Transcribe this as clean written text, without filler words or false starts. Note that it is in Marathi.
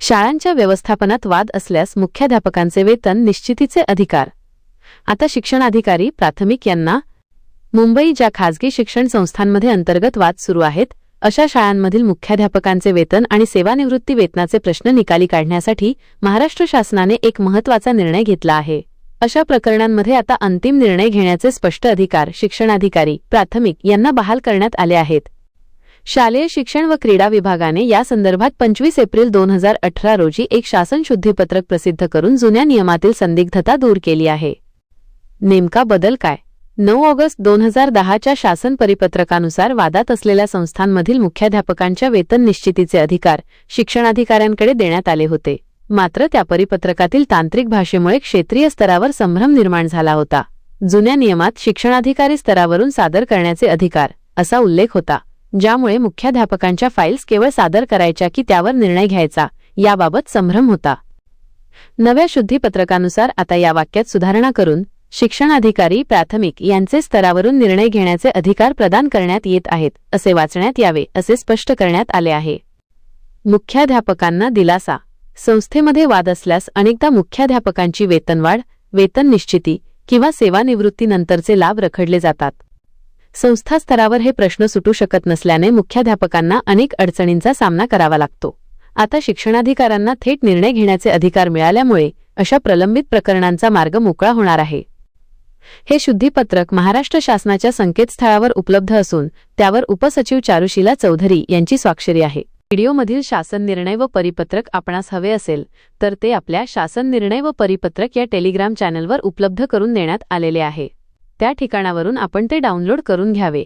शाळांच्या व्यवस्थापनात वाद असल्यास मुख्याध्यापकांचे वेतन निश्चितीचे अधिकार। आता शिक्षणाधिकारी प्राथमिक यांना मुंबई ज्या खासगी शिक्षण संस्थांमध्ये अंतर्गत वाद सुरू आहेत अशा शाळांमधील मुख्याध्यापकांचे वेतन आणि सेवानिवृत्ती वेतनाचे प्रश्न निकाली काढण्यासाठी महाराष्ट्र शासनाने एक महत्त्वाचा निर्णय घेतला आहे। अशा प्रकरणांमध्ये आता अंतिम निर्णय घेण्याचे स्पष्ट अधिकार शिक्षणाधिकारी प्राथमिक यांना बहाल करण्यात आले आहेत। शालेय शिक्षण व क्रीडा विभागाने या संदर्भात 25 एप्रिल 2018 रोजी एक शासन शुद्धीपत्रक प्रसिद्ध करून जुन्या नियमातील संदिग्धता दूर केली आहे। नेमका बदल काय? 9 ऑगस्ट 2010 च्या शासन परिपत्रकानुसार वादात असलेल्या संस्थांमधील मुख्याध्यापकांच्या वेतन निश्चितीचे अधिकार शिक्षणाधिकाऱ्यांकडे देण्यात आले होते। मात्र त्या परिपत्रकातील तांत्रिक भाषेमुळे क्षेत्रीय स्तरावर संभ्रम निर्माण झाला होता। जुन्या नियमात शिक्षणाधिकारी स्तरावरून सादर करण्याचे अधिकार असा उल्लेख होता, ज्यामुळे मुख्याध्यापकांच्या फाईल्स केवळ सादर करायच्या की त्यावर निर्णय घ्यायचा याबाबत संभ्रम होता। नव्या शुद्धीपत्रकानुसार आता या वाक्यात सुधारणा करून शिक्षणाधिकारी प्राथमिक यांचे स्तरावरून निर्णय घेण्याचे अधिकार प्रदान करण्यात येत आहेत असे वाचण्यात यावे असे स्पष्ट करण्यात आले आहे। मुख्याध्यापकांना दिलासा। संस्थेमध्ये वाद असल्यास अनेकदा मुख्याध्यापकांची वेतनवाढ, वेतन निश्चिती किंवा सेवानिवृत्तीनंतरचे लाभ रखडले जातात। संस्था स्तरावर हे प्रश्न सुटू शकत नसल्याने मुख्याध्यापकांना अनेक अडचणींचा सामना करावा लागतो। आता शिक्षणाधिकाऱ्यांना थेट निर्णय घेण्याचे अधिकार मिळाल्यामुळे अशा प्रलंबित प्रकरणांचा मार्ग मोकळा होणार आहे। हे शुद्धीपत्रक महाराष्ट्र शासनाच्या संकेतस्थळावर उपलब्ध असून त्यावर उपसचिव चारुशीला चौधरी यांची स्वाक्षरी आहे। व्हिडिओमधील शासन निर्णय व परिपत्रक आपणास हवे असेल तर ते आपल्या शासन निर्णय व परिपत्रक या टेलिग्राम चॅनलवर उपलब्ध करून देण्यात आलेले आहे। त्या ठिकाणावरून आपण ते डाउनलोड करून घ्यावे।